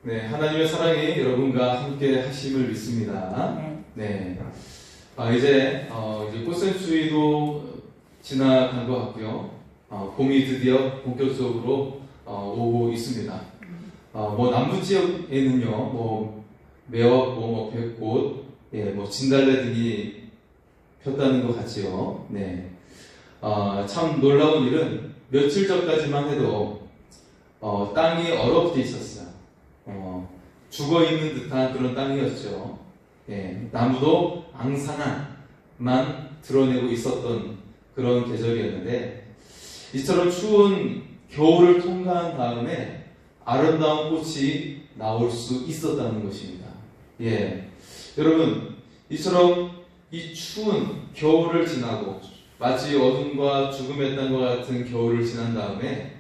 네, 하나님의 사랑이 여러분과 함께 하심을 믿습니다. 네. 네. 이제 꽃샘추위도 지나간 것 같고요. 봄이 드디어 본격적으로 오고 있습니다. 뭐 남부 지역에는요, 뭐 매화꽃, 뭐 백꽃, 진달래 등이 폈다는 것 같지요. 네. 참 놀라운 일은 며칠 전까지만 해도 땅이 얼어붙어 있었어요. 죽어 있는 듯한 그런 땅이었죠. 나무도 앙상한만 드러내고 있었던 그런 계절이었는데, 이처럼 추운 겨울을 통과한 다음에 아름다운 꽃이 나올 수 있었다는 것입니다. 여러분, 이처럼 이 추운 겨울을 지나고 마치 어둠과 죽음의 땅과 같은 겨울을 지난 다음에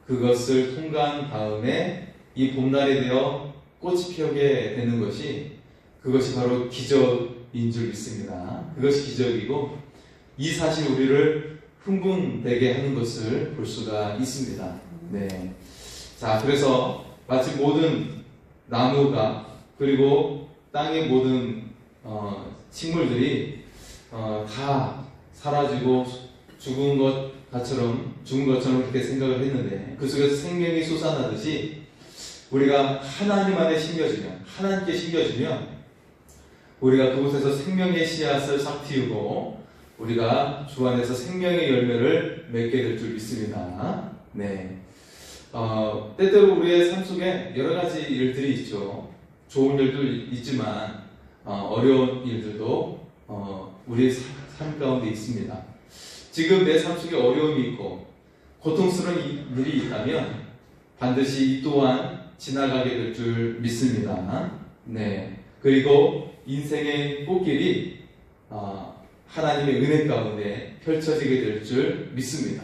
그것을 통과한 다음에 이 봄날이 되어 꽃이 피게 되는 그것이 바로 기적인 줄 믿습니다. 그것이 기적이고, 이 사실 우리를 흥분되게 하는 것을 볼 수가 있습니다. 네. 자, 그래서 마치 모든 나무가, 그리고 땅의 모든 식물들이 다 사라지고 죽은 것처럼 그렇게 생각을 했는데, 그 속에서 생명이 솟아나듯이 우리가 하나님 안에 심겨지면, 하나님께 심겨지면 우리가 그곳에서 생명의 씨앗을 싹 틔우고 우리가 주 안에서 생명의 열매를 맺게 될 줄 믿습니다. 네. 때때로 우리의 삶 속에 여러 가지 일들이 있죠. 좋은 일도 있지만 어려운 일들도 우리의 삶 가운데 있습니다. 지금 내 삶 속에 어려움이 있고 고통스러운 일이 있다면 반드시 이 또한 지나가게 될 줄 믿습니다. 네. 그리고 인생의 꽃길이 하나님의 은혜 가운데 펼쳐지게 될 줄 믿습니다.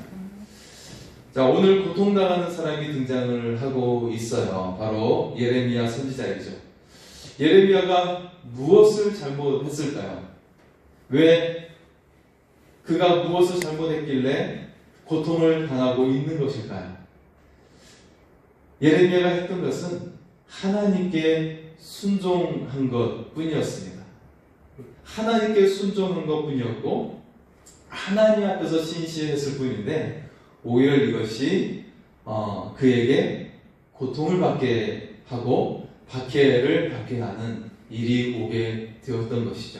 자, 오늘 고통당하는 사람이 등장을 하고 있어요. 바로 예레미야 선지자이죠. 예레미야가 무엇을 잘못했을까요? 왜 그가 무엇을 잘못했길래 고통을 당하고 있는 것일까요? 예레미야가 했던 것은 하나님께 순종한 것 뿐이었습니다. 하나님께 순종한 것 뿐이었고, 하나님 앞에서 신실했을 뿐인데, 오히려 이것이 그에게 고통을 받게 하고 박해를 받게 하는 일이 오게 되었던 것이죠.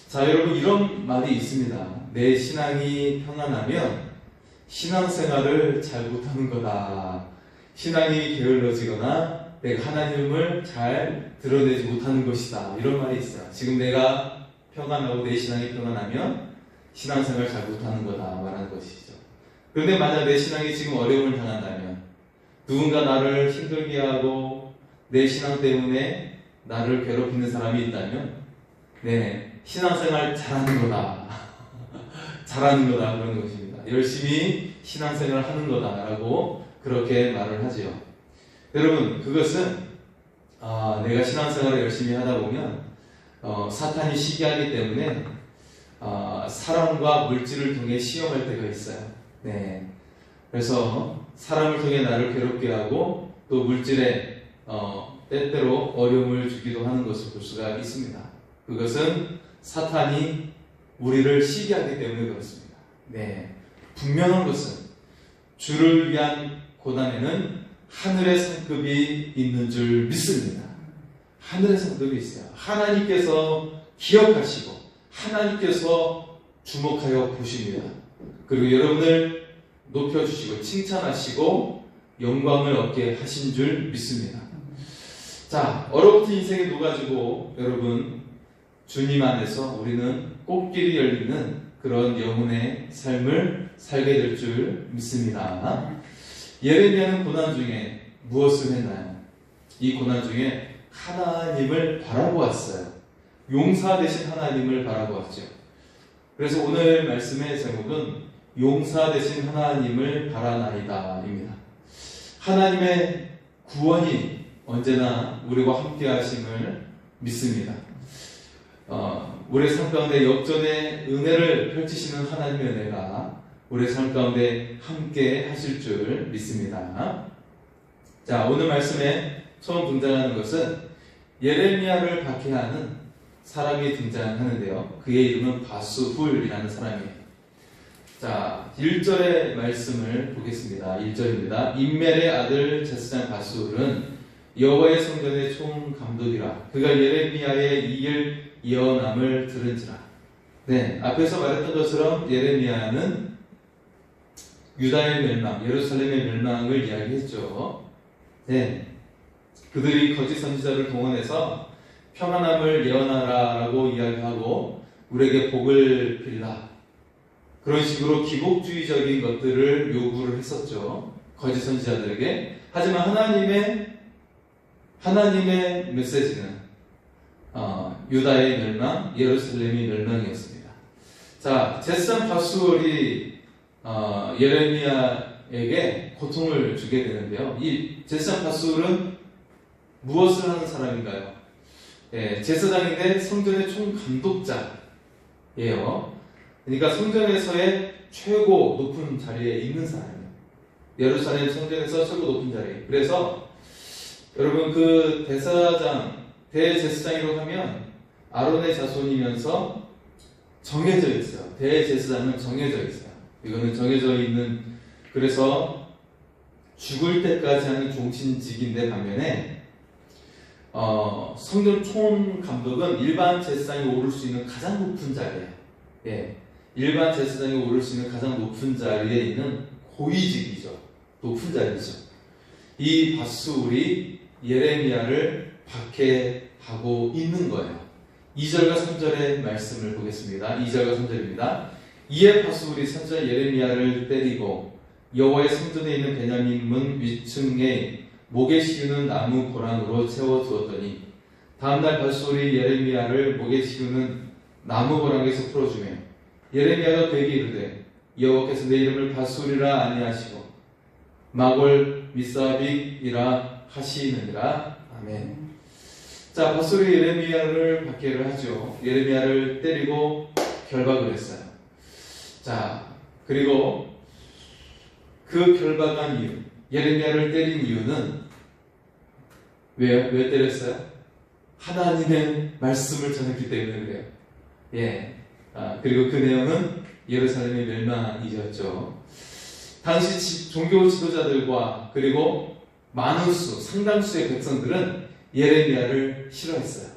자, 여러분, 이런 말이 있습니다. 내 신앙이 평안하면 신앙생활을 잘 못하는 거다. 신앙이 게을러지거나 내가 하나님을 잘 드러내지 못하는 것이다. 이런 말이 있어요. 지금 내가 평안하고 내 신앙이 평안하면 신앙생활 잘 못하는 거다 말하는 것이죠. 그런데 만약 내 신앙이 지금 어려움을 당한다면, 누군가 나를 힘들게 하고 내 신앙 때문에 나를 괴롭히는 사람이 있다면, 신앙생활 잘하는 거다. 잘하는 거다 그런 것입니다. 열심히 신앙생활을 하는 거다라고 그렇게 말을 하지요. 여러분, 그것은 내가 신앙생활을 열심히 하다 보면 사탄이 시기하기 때문에 사람과 물질을 통해 시험할 때가 있어요. 그래서 사람을 통해 나를 괴롭게 하고 또 물질에 때때로 어려움을 주기도 하는 것을 볼 수가 있습니다. 그것은 사탄이 우리를 시기하기 때문에 그렇습니다. 분명한 것은 주를 위한 고난에는 하늘의 상급이 있는 줄 믿습니다. 하늘의 상급이 있어요. 하나님께서 기억하시고 하나님께서 주목하여 보십니다. 그리고 여러분을 높여주시고 칭찬하시고 영광을 얻게 하신 줄 믿습니다. 자, 얼어붙은 인생에 녹아지고 여러분, 주님 안에서 우리는 꽃길이 열리는 그런 영혼의 삶을 살게 될 줄 믿습니다. 예레미야는 고난 중에 무엇을 했나요? 이 고난 중에 하나님을 바라보았어요. 용사 되신 하나님을 바라보았죠. 그래서 오늘 말씀의 제목은 용사 되신 하나님을 바라나이다입니다. 하나님의 구원이 언제나 우리와 함께 하심을 믿습니다. 우리의 삶 가운데 역전의 은혜를 펼치시는 하나님의 은혜가 우리의 삶 가운데 함께 하실 줄 믿습니다. 자, 오늘 말씀에 처음 등장하는 것은 예레미야를 박해하는 사람이 등장하는데요. 그의 이름은 바스훌이라는 사람이에요. 자, 1절의 말씀을 보겠습니다. 1절입니다. 임멜의 아들 제사장 바스훌은 여호와의 성전의 총감독이라. 그가 예레미야의 이길 예언함을 들은지라. 네, 앞에서 말했던 것처럼 예레미야는 유다의 멸망, 예루살렘의 멸망을 이야기했죠. 네, 그들이 거짓 선지자를 동원해서 평안함을 예언하라라고 이야기하고 우리에게 복을 빌라, 그런 식으로 기복주의적인 것들을 요구를 했었죠. 거짓 선지자들에게. 하지만 하나님의 메시지는 유다의 멸망, 예루살렘의 멸망이었습니다. 자, 제사장 바스훌이 예레미야에게 고통을 주게 되는데요. 이 제사장 바스훌은 무엇을 하는 사람인가요? 예, 제사장인데 성전의 총감독자예요. 그러니까 성전에서의 최고 높은 자리에 있는 사람이에요. 예루살렘 성전에서 최고 높은 자리에. 그래서 여러분, 그 대제사장이라고 하면 아론의 자손이면서 정해져 있어요. 대제사장은 정해져 있어요. 이거는 정해져 있는, 그래서 죽을 때까지 하는 종신직인데, 반면에 성전 총감독은 일반 제사장이 오를 수 있는 가장 높은 자리예요. 예, 일반 제사장이 오를 수 있는 가장 높은 자리에 있는 고위직이죠. 높은 자리죠. 이 바스훌이 예레미야를 박해하고 있는 거예요. 2절과 3절의 말씀을 보겠습니다. 2절과 3절입니다. 이에 바스훌이 선지자 예레미야를 때리고 여호와의 성전에 있는 베냐민 문 위층에 목에 씌우는 나무 고랑으로 채워두었더니 다음날 바스훌이 예레미야를 목에 씌우는 나무 고랑에서 풀어주며 예레미야가 그에게 이르되 여호와께서 내 이름을 바스훌이라 아니하시고 마골 미사빅이라 하시느니라. 아멘. 자, 바스훌이 예레미야를 박해를 하죠. 예레미야를 때리고 결박을 했어요. 자, 그리고 그 결박한 이유, 예레미야를 때린 이유는 왜 때렸어요? 하나님의 말씀을 전했기 때문에 그래요. 예. 그리고 그 내용은 예루살렘의 멸망이었죠. 당시 종교 지도자들과 그리고 많은 상당수의 백성들은 예레미야를 싫어했어요.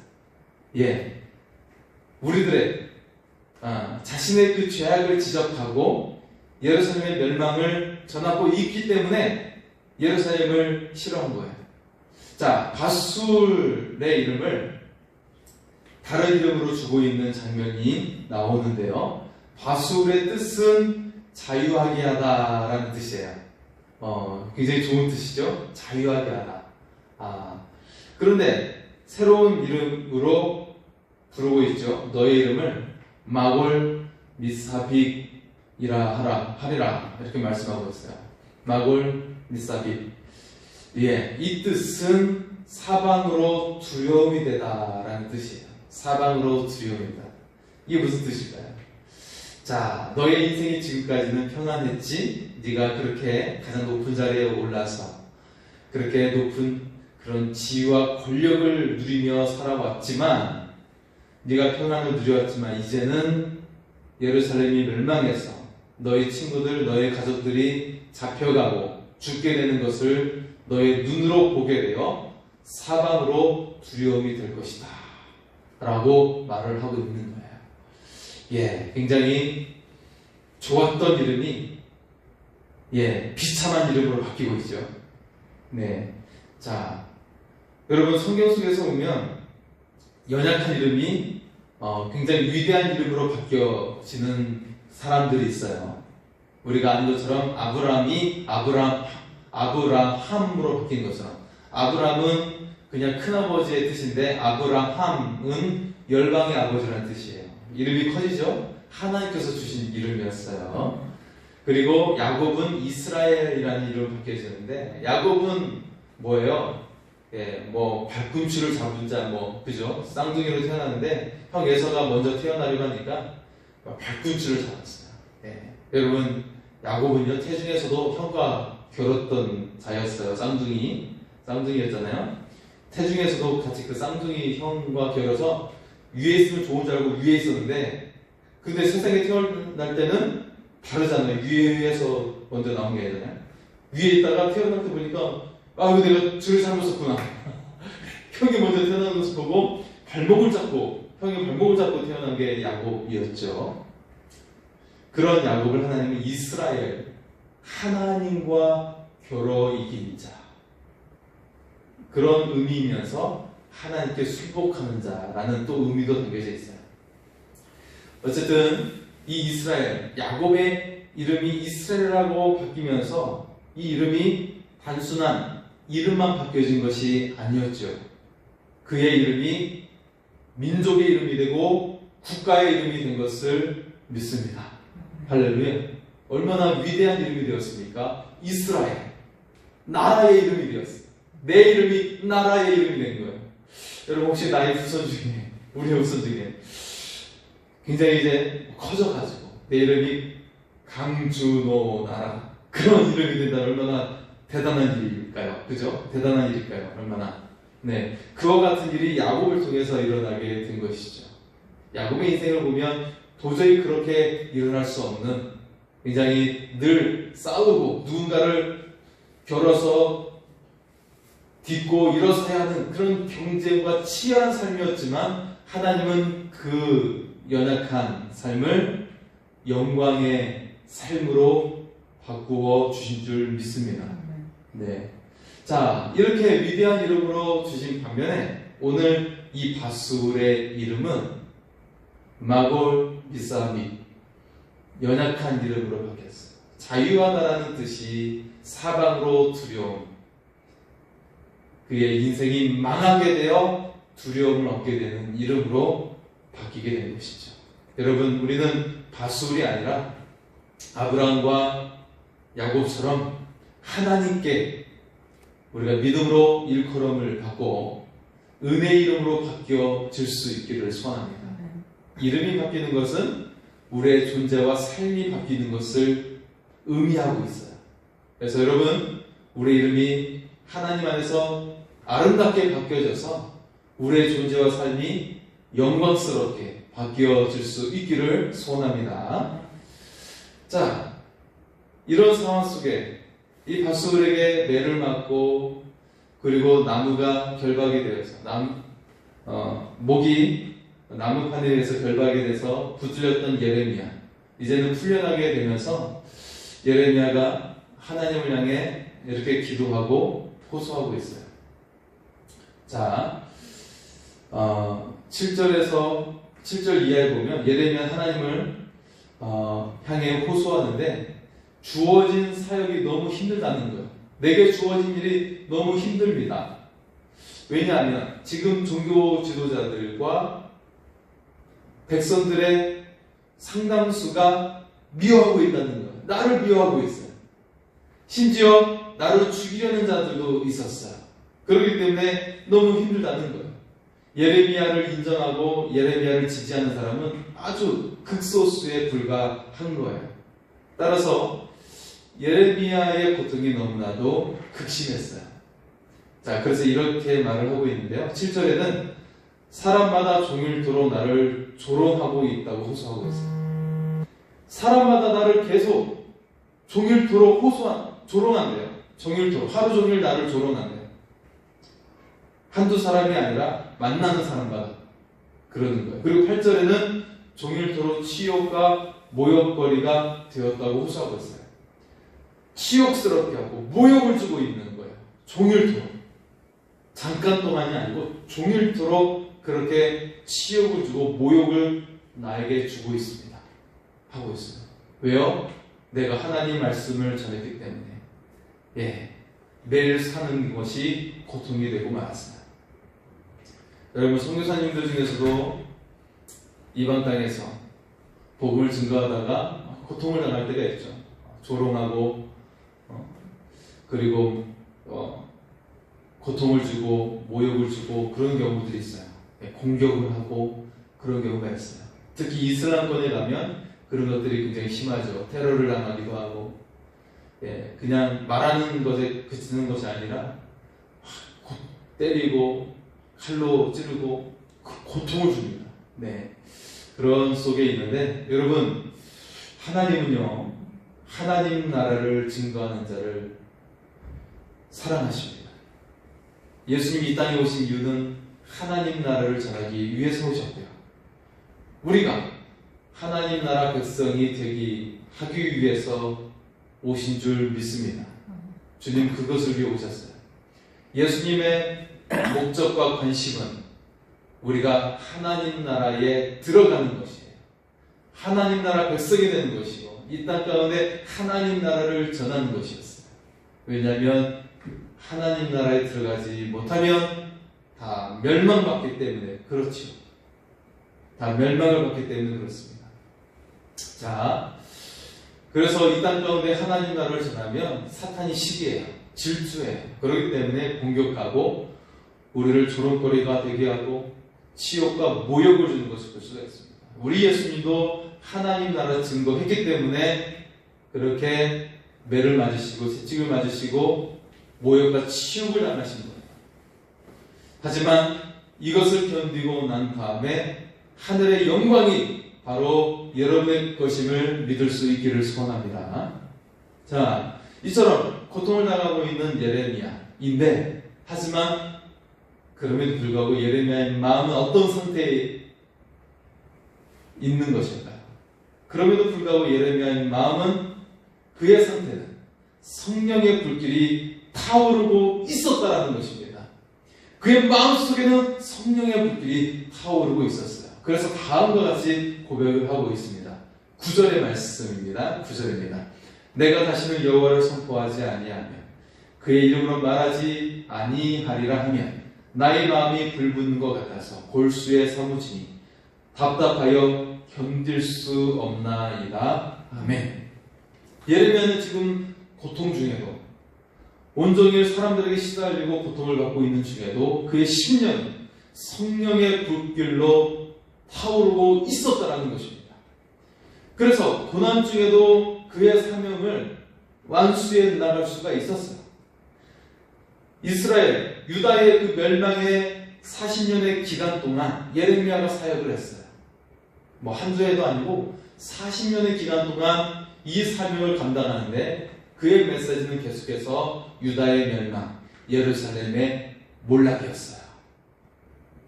예. 우리들의 자신의 그 죄악을 지적하고 예루살렘의 멸망을 전하고 있기 때문에 예루살렘을 싫어한 거예요. 자, 바스훌의 이름을 다른 이름으로 주고 있는 장면이 나오는데요. 바스훌의 뜻은 자유하게 하다라는 뜻이에요. 굉장히 좋은 뜻이죠. 자유하게 하다. 그런데 새로운 이름으로 부르고 있죠. 너의 이름을 마골 미사빅이라 하리라, 이렇게 말씀하고 있어요. 마골 미사빅. 예, 이 뜻은 사방으로 두려움이 되다라는 뜻이에요. 사방으로 두려움이 되다. 이게 무슨 뜻일까요? 자, 너의 인생이 지금까지는 평안했지? 네가 그렇게 가장 높은 자리에 올라서 그렇게 높은 그런 지위와 권력을 누리며 살아왔지만, 네가 평안을 누려왔지만 이제는 예루살렘이 멸망해서 너희 친구들, 너희 가족들이 잡혀가고 죽게 되는 것을 너의 눈으로 보게 되어 사방으로 두려움이 될 것이다 라고 말을 하고 있는 거예요. 예, 굉장히 좋았던 이름이 비참한 이름으로 바뀌고 있죠. 네, 자, 여러분, 성경 속에서 보면 연약한 이름이 굉장히 위대한 이름으로 바뀌어지는 사람들이 있어요. 우리가 아는 것처럼 아브라함으로 바뀐 것처럼, 아브람은 그냥 큰아버지의 뜻인데 아브라함은 열방의 아버지라는 뜻이에요. 이름이 커지죠? 하나님께서 주신 이름이었어요. 그리고 야곱은 이스라엘이라는 이름으로 바뀌어지는데, 야곱은 뭐예요? 예, 발꿈치를 잡은 자, 그죠? 쌍둥이로 태어났는데, 형 에서가 먼저 태어나려고 하니까 발꿈치를 잡았어요. 예. 여러분, 야곱은요, 태중에서도 형과 겨뤘던 자였어요. 쌍둥이. 쌍둥이였잖아요. 태중에서도 같이 그 쌍둥이 형과 결여서 위에 있으면 좋은 줄 알고 위에 있었는데, 근데 세상에 태어날 때는 다르잖아요. 위에서 먼저 나온 게 아니잖아요. 위에 있다가 태어날 때 보니까 이거 내가 줄을 잘못 섰구나. 형이 먼저 태어나는 것을 보고 발목을 잡고, 형이 발목을 잡고 태어난 게 야곱이었죠. 그런 야곱을 하나님은 이스라엘, 하나님과 결어 이긴 자, 그런 의미이면서 하나님께 순복하는 자라는 또 의미도 담겨져 있어요. 어쨌든 이 이스라엘, 야곱의 이름이 이스라엘이라고 바뀌면서 이 이름이 단순한 이름만 바뀌어진 것이 아니었죠. 그의 이름이 민족의 이름이 되고 국가의 이름이 된 것을 믿습니다. 할렐루야. 얼마나 위대한 이름이 되었습니까? 이스라엘, 나라의 이름이 되었어요. 내 이름이 나라의 이름이 된 거예요. 여러분 혹시 나의 후손 중에, 우리 후손 중에 굉장히 이제 커져가지고 내 이름이 강준호 나라, 그런 이름이 된다면 얼마나 대단한 일일까요? 그죠? 대단한 일일까요? 얼마나. 네, 그와 같은 일이 야곱을 통해서 일어나게 된 것이죠. 야곱의 인생을 보면 도저히 그렇게 일어날 수 없는, 굉장히 늘 싸우고 누군가를 겨뤄서 딛고 일어서야 하는 그런 경쟁과 치열한 삶이었지만, 하나님은 그 연약한 삶을 영광의 삶으로 바꾸어 주신 줄 믿습니다. 네. 자, 이렇게 위대한 이름으로 주신 반면에 오늘 이 밧술의 이름은 마골 미사미, 연약한 이름으로 바뀌었어요. 자유하다라는 뜻이 사방으로 두려움, 그의 인생이 망하게 되어 두려움을 얻게 되는 이름으로 바뀌게 된 것이죠. 여러분, 우리는 밧술이 아니라 아브라함과 야곱처럼 하나님께 우리가 믿음으로 일컬음을 받고 은혜의 이름으로 바뀌어질 수 있기를 소원합니다. 이름이 바뀌는 것은 우리의 존재와 삶이 바뀌는 것을 의미하고 있어요. 그래서 여러분, 우리의 이름이 하나님 안에서 아름답게 바뀌어져서 우리의 존재와 삶이 영광스럽게 바뀌어질 수 있기를 소원합니다. 자, 이런 상황 속에 이 밧술에게 매를 맞고, 그리고 나무가 결박이 되어서 목이 나무판에 의해서 결박이 돼서 붙들렸던 예레미야, 이제는 풀려나게 되면서 예레미야가 하나님을 향해 이렇게 기도하고 호소하고 있어요. 자, 7절 이하에 보면 예레미야 하나님을 향해 호소하는데, 주어진 사역이 너무 힘들다는 거예요. 내게 주어진 일이 너무 힘듭니다. 왜냐하면 지금 종교 지도자들과 백성들의 상당수가 미워하고 있다는 거예요. 나를 미워하고 있어요. 심지어 나를 죽이려는 자들도 있었어요. 그렇기 때문에 너무 힘들다는 거예요. 예레미야를 인정하고 예레미야를 지지하는 사람은 아주 극소수에 불과한 거예요. 따라서 예레미야의 고통이 너무나도 극심했어요. 자, 그래서 이렇게 말을 하고 있는데요. 7절에는 사람마다 종일토록 나를 조롱하고 있다고 호소하고 있어요. 사람마다 나를 계속 종일토록 조롱한대요. 종일토록, 하루 종일 나를 조롱한대요. 한두 사람이 아니라 만나는 사람마다 그러는 거예요. 그리고 8절에는 종일토록 치욕과 모욕거리가 되었다고 호소하고 있어요. 치욕스럽게 하고 모욕을 주고 있는 거예요. 종일토록. 잠깐 동안이 아니고 종일토록 그렇게 치욕을 주고 모욕을 나에게 주고 있습니다. 하고 있어요. 왜요? 내가 하나님 말씀을 전했기 때문에. 매일 사는 것이 고통이 되고 말았습니다. 여러분, 선교사님들 중에서도 이방 땅에서 복음을 증거하다가 고통을 당할 때가 있죠. 조롱하고 그리고 고통을 주고 모욕을 주고 그런 경우들이 있어요. 공격을 하고 그런 경우가 있어요. 특히 이슬람권에 가면 그런 것들이 굉장히 심하죠. 테러를 당하기도 하고, 그냥 말하는 것에 그치는 것이 아니라 때리고 칼로 찌르고 고통을 줍니다. 네, 그런 속에 있는데 여러분, 하나님은요, 하나님 나라를 증거하는 자를 사랑하십니다. 예수님이 이 땅에 오신 이유는 하나님 나라를 전하기 위해서 오셨고요. 우리가 하나님 나라 백성이 하기 위해서 오신 줄 믿습니다. 주님 그것을 위해 오셨어요. 예수님의 목적과 관심은 우리가 하나님 나라에 들어가는 것이에요. 하나님 나라 백성이 되는 것이고 이 땅 가운데 하나님 나라를 전하는 것이었어요. 왜냐하면 하나님 나라에 들어가지 못하면 다 멸망받기 때문에 그렇지요. 다 멸망을 받기 때문에 그렇습니다. 자, 그래서 이 땅 가운데 하나님 나라를 전하면 사탄이 시기해요. 질투해요. 그렇기 때문에 공격하고 우리를 조롱거리가 되게 하고 치욕과 모욕을 주는 것을 볼 수가 있습니다. 우리 예수님도 하나님 나라 증거했기 때문에 그렇게 매를 맞으시고 채찍을 맞으시고 모욕과 치욕을 당하신 거예요. 하지만 이것을 견디고 난 다음에 하늘의 영광이 바로 여러분의 것임을 믿을 수 있기를 소원합니다. 자, 이처럼 고통을 당하고 있는 예레미야인데, 하지만 그럼에도 불구하고 예레미야의 마음은 어떤 상태에 있는 것일까요? 그럼에도 불구하고 예레미야의 마음은, 그의 상태는 성령의 불길이 타오르고 있었다라는 것입니다. 그의 마음속에는 성령의 불길이 타오르고 있었어요. 그래서 다음과 같이 고백을 하고 있습니다. 9절의 말씀입니다. 9절입니다. 내가 다시는 여호와를 선포하지 아니하며 그의 이름으로 말하지 아니하리라 하면 나의 마음이 불붙는 것 같아서 골수에 사무치니 답답하여 견딜 수 없나이다. 아멘. 예레미야는 지금 고통 중에도, 온종일 사람들에게 시달리고 고통을 받고 있는 중에도 그의 심령은 성령의 불길로 타오르고 있었다라는 것입니다. 그래서 고난 중에도 그의 사명을 완수해 나갈 수가 있었어요. 이스라엘, 유다의 그 멸망의 40년의 기간 동안 예레미야가 사역을 했어요. 뭐 한두 해도 아니고 40년의 기간 동안 이 사명을 감당하는데 그의 메시지는 계속해서 유다의 멸망, 예루살렘의 몰락이었어요.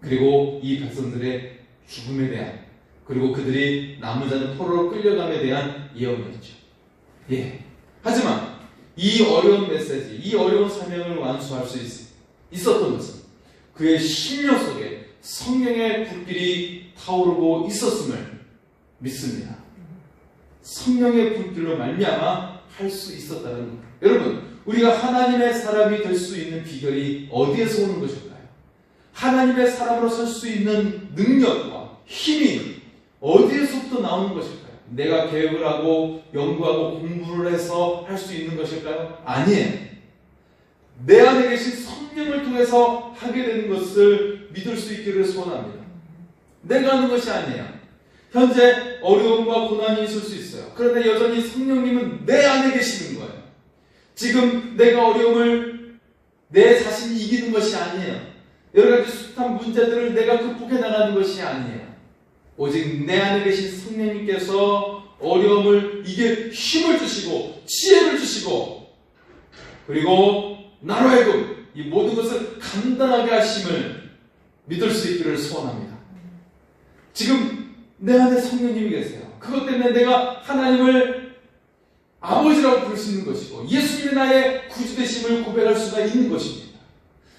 그리고 이 백성들의 죽음에 대한, 그리고 그들이 남은 자는 포로로 끌려감에 대한 예언이었죠. 예. 하지만 이 어려운 메시지, 이 어려운 사명을 완수할 수 있었던 것은 그의 심령 속에 성령의 불길이 타오르고 있었음을 믿습니다. 성령의 불길로 말미암아 할 수 있었다는 것. 여러분, 우리가 하나님의 사람이 될 수 있는 비결이 어디에서 오는 것일까요? 하나님의 사람으로 설 수 있는 능력과 힘이 어디에서부터 나오는 것일까요? 내가 계획을 하고 연구하고 공부를 해서 할 수 있는 것일까요? 아니에요. 내 안에 계신 성령을 통해서 하게 되는 것을 믿을 수 있기를 소원합니다. 내가 하는 것이 아니에요. 현재 어려움과 고난이 있을 수 있어요. 그런데 여전히 성령님은 내 안에 계시는 거예요. 지금 내가 어려움을 내 자신이 이기는 것이 아니에요. 여러 가지 숱한 문제들을 내가 극복해 나가는 것이 아니에요. 오직 내 안에 계신 성령님께서 어려움을 이길 힘을 주시고 지혜를 주시고, 그리고 나로 하여금 이 모든 것을 감당하게 하심을 믿을 수 있기를 소원합니다. 지금 내 안에 성령님이 계세요. 그것 때문에 내가 하나님을 아버지라고 부를 수 있는 것이고 예수님이 나의 구주되심을 고백할 수가 있는 것입니다.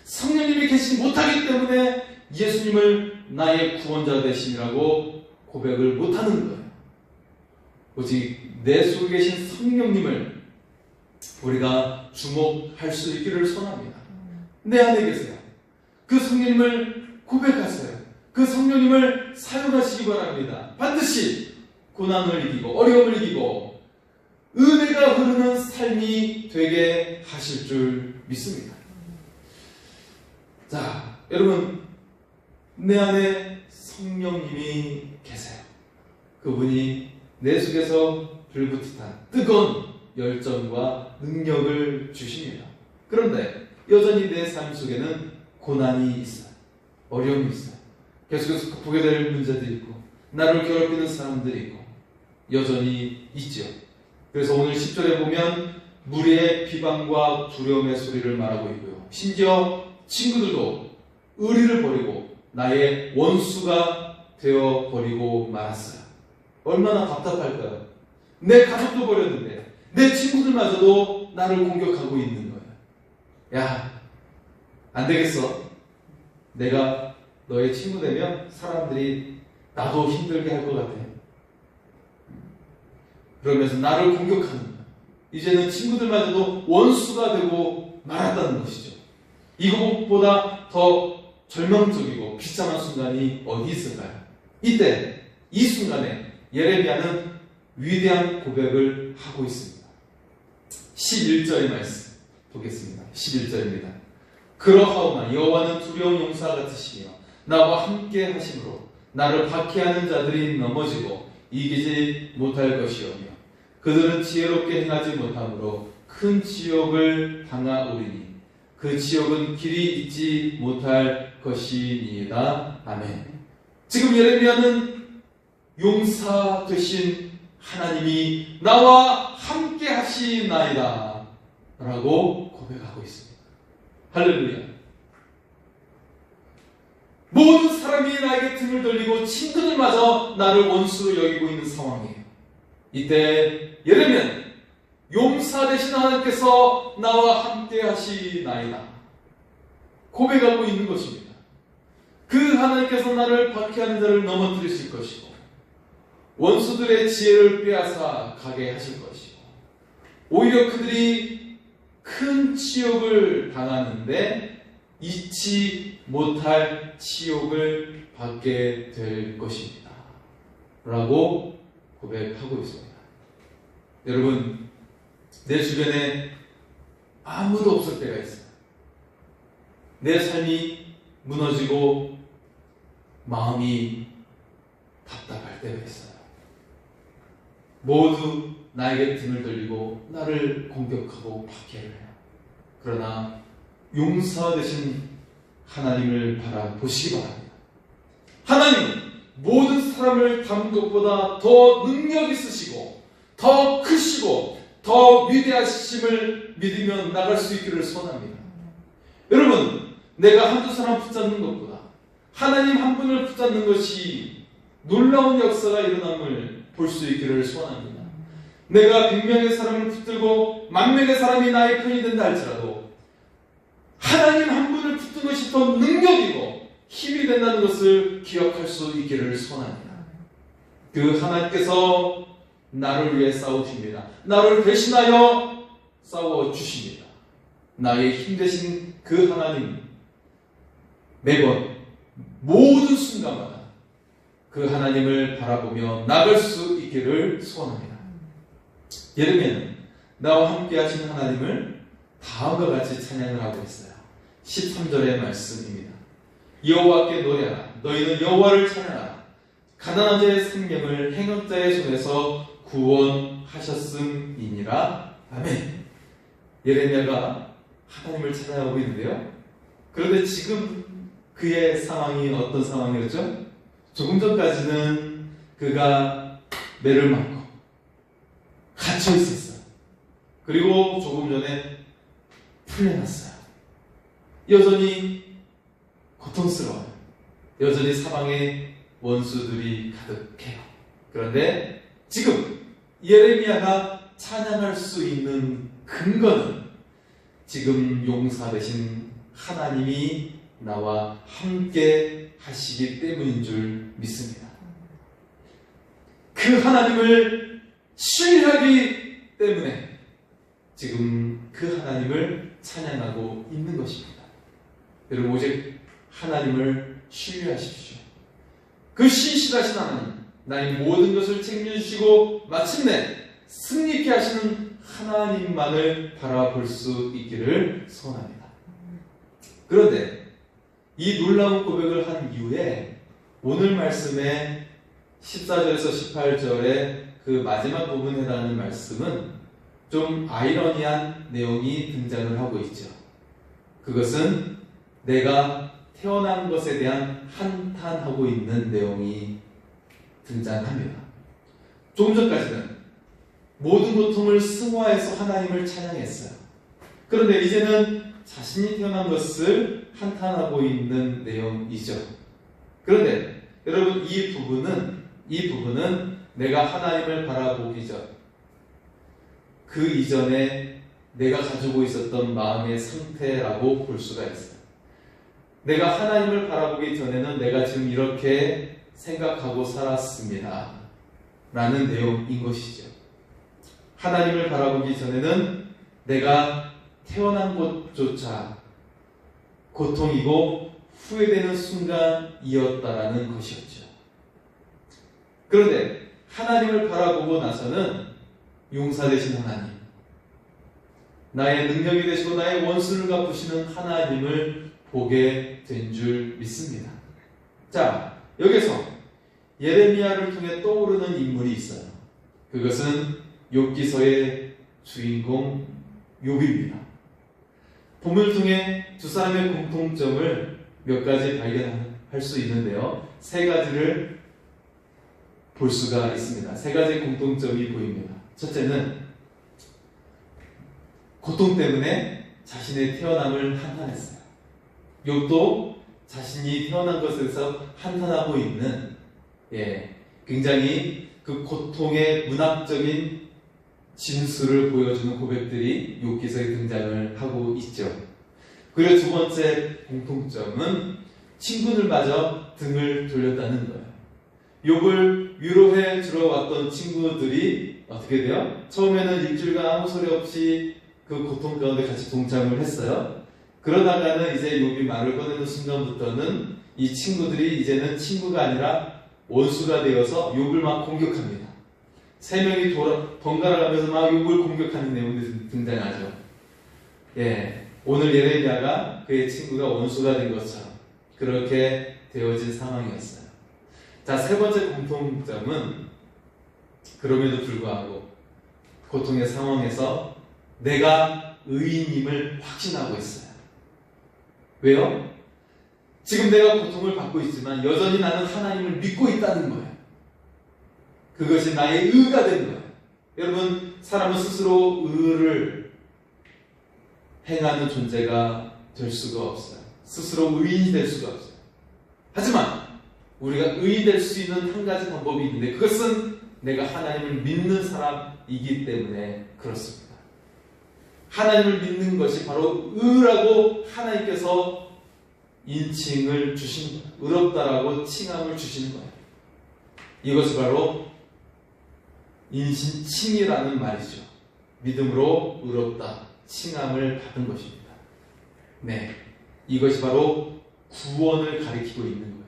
성령님이 계시지 못하기 때문에 예수님을 나의 구원자 되심이라고 고백을 못하는 거예요. 오직 내 속에 계신 성령님을 우리가 주목할 수 있기를 소원합니다. 내 안에 계세요. 그 성령님을 고백하세요. 그 성령님을 사용하시기 바랍니다. 반드시 고난을 이기고 어려움을 이기고 은혜가 흐르는 삶이 되게 하실 줄 믿습니다. 자, 여러분, 내 안에 성령님이 계세요. 그분이 내 속에서 불붙듯한 뜨거운 열정과 능력을 주십니다. 그런데 여전히 내 삶 속에는 고난이 있어요. 어려움이 있어요. 계속해서 극복해야 될 문제들이 있고 나를 괴롭히는 사람들이 있고 여전히 있죠. 그래서 오늘 10절에 보면 무리의 비방과 두려움의 소리를 말하고 있고요. 심지어 친구들도 의리를 버리고 나의 원수가 되어버리고 말았어요. 얼마나 답답할까요? 내 가족도 버렸는데 내 친구들마저도 나를 공격하고 있는 거예요. 야, 안 되겠어. 내가 너의 친구 되면 사람들이 나도 힘들게 할 것 같아. 그러면서 나를 공격하는 거예요. 이제는 친구들마저도 원수가 되고 말았다는 것이죠. 이것보다 더 절망적이고 비참한 순간이 어디 있을까요? 이때 이 순간에 예레미야는 위대한 고백을 하고 있습니다. 11절의 말씀 보겠습니다. 11절입니다. 그러하오나 여호와는 두려운 용사 같으시며 나와 함께 하심으로 나를 박해하는 자들이 넘어지고 이기지 못할 것이오며 그들은 지혜롭게 행하지 못함으로 큰 지옥을 당하오리니 그 지옥은 길이 있지 못할 것이니이다. 아멘. 지금 예레미야는 용사 되신 하나님이 나와 함께 하시나이다 라고 고백하고 있습니다. 할렐루야. 모든 사람이 나에게 등을 돌리고 친구들마저 나를 원수로 여기고 있는 상황이에요. 이때 예레미야는 용사 되신 하나님께서 나와 함께 하시나이다 고백하고 있는 것입니다. 그 하나님께서 나를 박해하는 자를 넘어뜨리실 것이고 원수들의 지혜를 빼앗아 가게 하실 것이고 오히려 그들이 큰 치욕을 당하는데 잊지 못할 치욕을 받게 될 것입니다 라고 고백하고 있습니다. 여러분, 내 주변에 아무도 없을 때가 있어요. 내 삶이 무너지고 마음이 답답할 때가 있어요. 모두 나에게 등을 돌리고 나를 공격하고 박해를 해요. 그러나 용사 되신 하나님을 바라보시기 바랍니다. 하나님은 모든 사람을 담은 것보다 더 능력 있으시고 더 크시고 더 위대하심을 믿으며 나갈 수 있기를 소원합니다. 여러분, 내가 한두 사람 붙잡는 것보다 하나님 한 분을 붙잡는 것이 놀라운 역사가 일어남을 볼 수 있기를 소원합니다. 내가 100명의 사람을 붙들고 10,000명의 사람이 나의 편이 된다 할지라도 하나님 한 분을 붙든 것이 더 능력이고 힘이 된다는 것을 기억할 수 있기를 소원합니다. 그 하나님께서 나를 위해 싸우십니다. 나를 대신하여 싸워주십니다. 나의 힘 되신 그 하나님, 매번 모든 순간마다 그 하나님을 바라보며 나갈 수 있기를 소원합니다. 예레미야는 나와 함께 하신 하나님을 다음과 같이 찬양을 하고 있어요. 13절의 말씀입니다. 여호와께 노래하라. 너희는 여호와를 찬양하라. 가난한 자의 생명을 행역자의 손에서 구원하셨음이니라. 아멘. 예레미야가 하나님을 찬양하고 있는데요. 그런데 지금 그의 상황이 어떤 상황이었죠? 조금 전까지는 그가 매를 맞고 갇혀 있었어요. 그리고 조금 전에 풀려났어요. 여전히 고통스러워요. 여전히 사방에 원수들이 가득해요. 그런데 지금 예레미야가 찬양할 수 있는 근거는 지금 용사 되신 하나님이 나와 함께 하시기 때문인 줄 믿습니다. 그 하나님을 신뢰하기 때문에 지금 그 하나님을 찬양하고 있는 것입니다. 여러분, 오직 하나님을 신뢰하십시오. 그 신실하신 하나님, 나의 모든 것을 책임져주시고 마침내 승리케 하시는 하나님만을 바라볼 수 있기를 소원합니다. 그런데 이 놀라운 고백을 한 이후에 오늘 말씀의 14절에서 18절의 그 마지막 부분에 해당하는 말씀은 좀 아이러니한 내용이 등장을 하고 있죠. 그것은 내가 태어난 것에 대한 한탄하고 있는 내용이 등장합니다. 조금 전까지는 모든 고통을 승화해서 하나님을 찬양했어요. 그런데 이제는 자신이 태어난 것을 한탄하고 있는 내용이죠. 그런데 여러분, 이 부분은 내가 하나님을 바라보기 전, 그 이전에 내가 가지고 있었던 마음의 상태라고 볼 수가 있어요. 내가 하나님을 바라보기 전에는 내가 지금 이렇게 생각하고 살았습니다 라는 내용인 것이죠. 하나님을 바라보기 전에는 내가 태어난 곳조차 고통이고 후회되는 순간이었다라는 것이었죠. 그런데 하나님을 바라보고 나서는 용사 되신 하나님, 나의 능력이 되시고 나의 원수를 갚으시는 하나님을 보게 된 줄 믿습니다. 자, 여기서 예레미야를 통해 떠오르는 인물이 있어요. 그것은 욥기서의 주인공 욥입니다. 본문을 통해 두 사람의 공통점을 몇 가지 발견할 수 있는데요. 세 가지를 볼 수가 있습니다. 세 가지 공통점이 보입니다. 첫째는 고통 때문에 자신의 태어남을 한탄했어요. 욥도 자신이 태어난 것에서 한탄하고 있는 굉장히 그 고통의 문학적인 진술을 보여주는 고백들이 욥기서에 등장을 하고 있죠. 그리고 두 번째 공통점은 친구들마저 등을 돌렸다는 거예요. 욥을 위로해 주러 왔던 친구들이 어떻게 돼요? 처음에는 일주일간 아무 소리 없이 그 고통 가운데 같이 동참을 했어요. 그러다가는 이제 욥이 말을 꺼내는 순간부터는 이 친구들이 이제는 친구가 아니라 원수가 되어서 욥을 막 공격합니다. 세 명이 번갈아 가면서 막 욥을 공격하는 내용들이 등장하죠. 오늘 예레미야가 그의 친구가 원수가 된 것처럼 그렇게 되어진 상황이었어요. 자, 세 번째 공통점은 그럼에도 불구하고 고통의 상황에서 내가 의인임을 확신하고 있어요. 왜요? 지금 내가 고통을 받고 있지만 여전히 나는 하나님을 믿고 있다는 거예요. 그것이 나의 의가 된 거예요. 여러분, 사람은 스스로 의를 행하는 존재가 될 수가 없어요. 스스로 의인이 될 수가 없어요. 하지만 우리가 의인 될 수 있는 한 가지 방법이 있는데 그것은 내가 하나님을 믿는 사람이기 때문에 그렇습니다. 하나님을 믿는 것이 바로 의라고 하나님께서 인칭을 주신 거예요. 의롭다라고 칭함을 주시는 거예요. 이것이 바로 인신칭이라는 말이죠. 믿음으로 의롭다, 칭함을 받은 것입니다. 이것이 바로 구원을 가리키고 있는 거예요.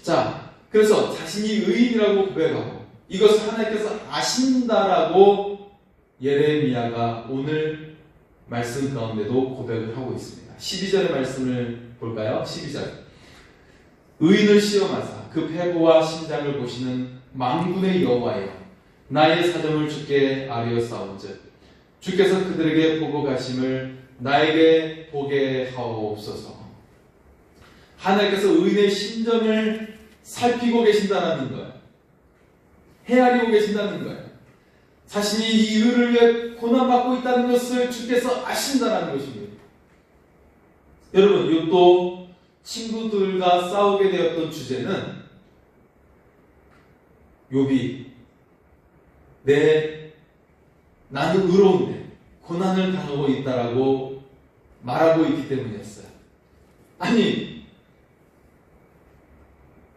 자, 그래서 자신이 의인이라고 고백하고 이것을 하나님께서 아신다라고 예레미야가 오늘 말씀 가운데도 고백을 하고 있습니다. 12절의 말씀을 볼까요? 12절. 의인을 시험하사 그 패부와 심장을 보시는 만군의 여호와여, 나의 사정을 주께 아뢰었사온즉 주께서 그들에게 보고 가심을 나에게 보게 하옵소서. 하나님께서 의인의 심정을 살피고 계신다는 거예요. 헤아리고 계신다는 거예요. 자신이 이 의를 위해 고난받고 있다는 것을 주께서 아신다는 것입니다. 여러분, 욥도 친구들과 싸우게 되었던 주제는 욥이 나는 의로운데 고난을 당하고 있다라고 말하고 있기 때문이었어요. 아니,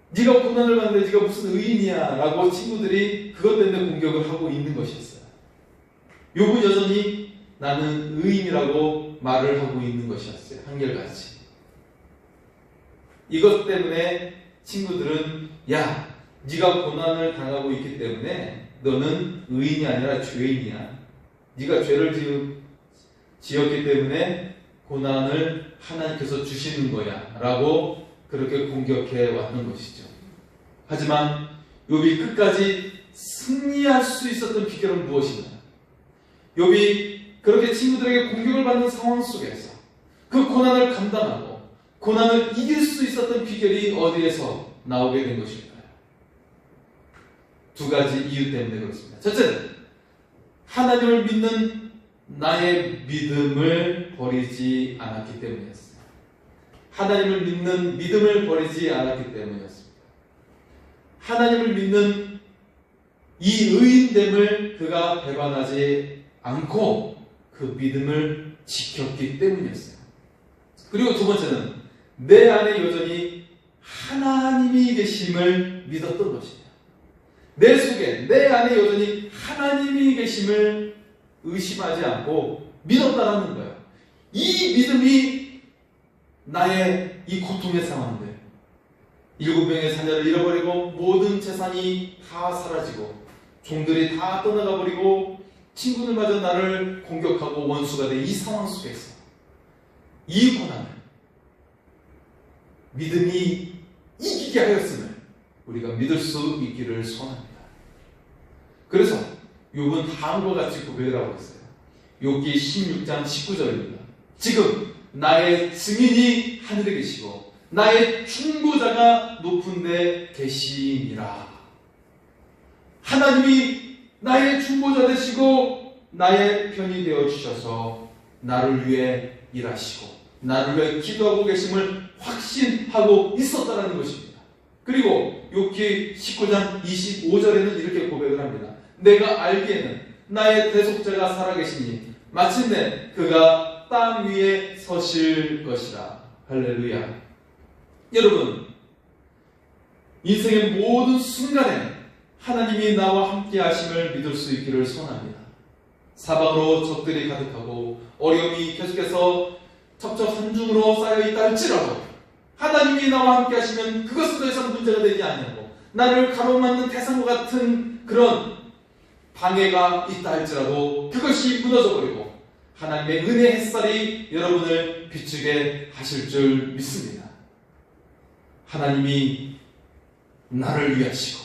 네가 고난을 받는데 네가 무슨 의인이야 라고 친구들이 그것 때문에 공격을 하고 있는 것이었어요. 욥은 여전히 나는 의인이라고 말을 하고 있는 것이었어요. 한결같이. 이것 때문에 친구들은 야, 네가 고난을 당하고 있기 때문에 너는 의인이 아니라 죄인이야. 네가 죄를 지었기 때문에 고난을 하나님께서 주시는 거야 라고 그렇게 공격해 왔던 것이죠. 하지만 욥이 끝까지 승리할 수 있었던 비결은 무엇인가? 욥이 그렇게 친구들에게 공격을 받는 상황 속에서 그 고난을 감당하고 고난을 이길 수 있었던 비결이 어디에서 나오게 된 것일까요? 두 가지 이유 때문에 그렇습니다. 첫째는 하나님을 믿는 나의 믿음을 버리지 않았기 때문이었어요. 하나님을 믿는 믿음을 버리지 않았기 때문이었습니다. 하나님을 믿는 이 의인됨을 그가 배반하지 않고 그 믿음을 지켰기 때문이었어요. 그리고 두 번째는 내 안에 여전히 하나님이 계심을 믿었던 것이에요. 내 속에 내 안에 여전히 하나님이 계심을 의심하지 않고 믿었다라는 거예요. 이 믿음이 나의 이 고통의 상황들, 7명의 자녀를 잃어버리고 모든 재산이 다 사라지고 종들이 다 떠나가 버리고 친구들마저 나를 공격하고 원수가 된 이 상황 속에서 이 고난을 믿음이 이기게 하였음을 우리가 믿을 수 있기를 소원합니다. 그래서 욥은 다음과 같이 고백을 하고 있어요. 욥기 16장 19절입니다. 지금 나의 증인이 하늘에 계시고 나의 중보자가 높은 데 계시니라. 하나님이 나의 중보자 되시고 나의 편이 되어 주셔서 나를 위해 일하시고 나를 위해 기도하고 계심을 확신하고 있었다는 것입니다. 그리고 욥기 19장 25절에는 이렇게 고백을 합니다. 내가 알기에는 나의 대속자가 살아계시니 마침내 그가 땅 위에 서실 것이라. 할렐루야. 여러분, 인생의 모든 순간에 하나님이 나와 함께 하심을 믿을 수 있기를 소원합니다. 사방으로 적들이 가득하고 어려움이 계속해서 첩첩산중으로 쌓여있다 할지라도 하나님이 나와 함께 하시면 그것은 더 이상 문제가 되지 않냐고, 나를 가로막는 태산과 같은 그런 방해가 있다 할지라도 그것이 무너져버리고 하나님의 은혜 햇살이 여러분을 비추게 하실 줄 믿습니다. 하나님이 나를 위하시고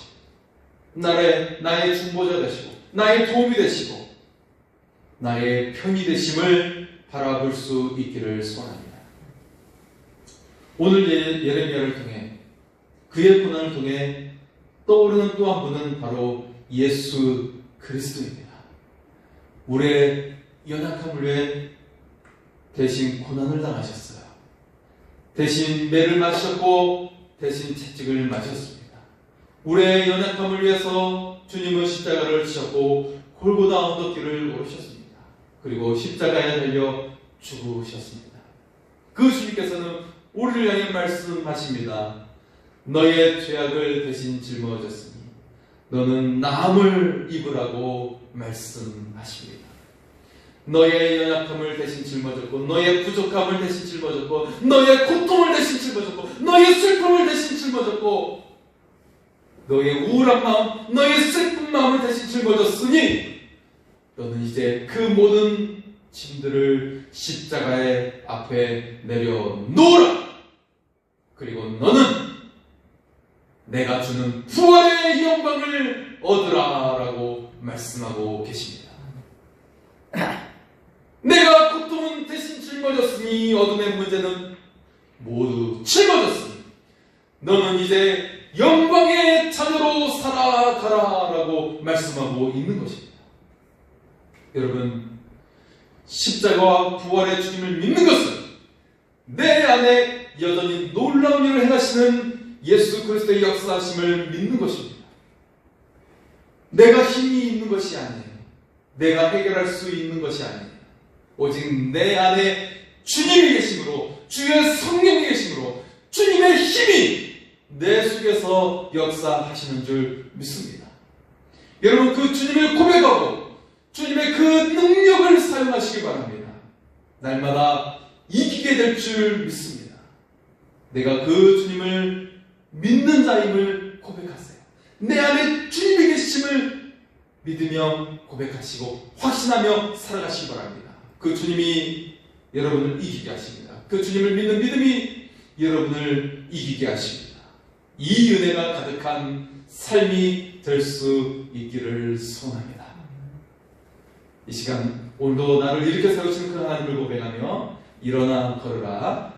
나의 중보자 되시고 나의 도움이 되시고 나의 편이 되심을 바라볼 수 있기를 소원합니다. 오늘 예레미야를 통해 그의 고난을 통해 떠오르는 또 한 분은 바로 예수 그리스도입니다. 우리의 연약함을 위해 대신 고난을 당하셨어요. 대신 매를 맞으셨고 대신 채찍을 맞으셨습니다. 우리의 연약함을 위해서 주님은 십자가를 지셨고 골고다 언덕길을 오르셨습니다. 그리고 십자가에 달려 죽으셨습니다. 그 주님께서는 우리를 향해 말씀하십니다. 너의 죄악을 대신 짊어졌으니 너는 나음을 입으라고 말씀하십니다. 너의 연약함을 대신 짊어졌고 너의 부족함을 대신 짊어졌고 너의 고통을 대신 짊어졌고 너의 슬픔을 대신 짊어졌고 너의 우울한 마음, 너의 슬픈 마음을 대신 짊어졌으니 너는 이제 그 모든 짐들을 십자가의 앞에 내려놓으라. 그리고 너는 내가 주는 부활의 영광을 얻으라라고 말씀하고 계십니다. 내가 고통은 대신 짊어졌으니 어둠의 문제는 모두 짊어졌으니 너는 이제 영광의 자녀로 살아가라라고 말씀하고 있는 것입니다. 여러분, 십자가와 부활의 주님을 믿는 것은 내 안에 여전히 놀라운 일을 행하시는 예수 그리스도의 역사하심을 믿는 것입니다. 내가 힘이 있는 것이 아니에요. 내가 해결할 수 있는 것이 아니에요. 오직 내 안에 주님이 계심으로, 주의 성령이 계심으로 주님의 힘이 내 속에서 역사하시는 줄 믿습니다. 여러분, 그 주님을 고백하고 주님의 그 능력을 사용하시기 바랍니다. 날마다 이기게 될 줄 믿습니다. 내가 그 주님을 믿는 자임을 고백하세요. 내 안에 주님이 계심을 믿으며 고백하시고 확신하며 살아가시기 바랍니다. 그 주님이 여러분을 이기게 하십니다. 그 주님을 믿는 믿음이 여러분을 이기게 하십니다. 이 은혜가 가득한 삶이 될 수 있기를 소원합니다. 이 시간 오늘도 나를 일으켜 세우시는 그 하나님을 고백하며 일어나 걸으라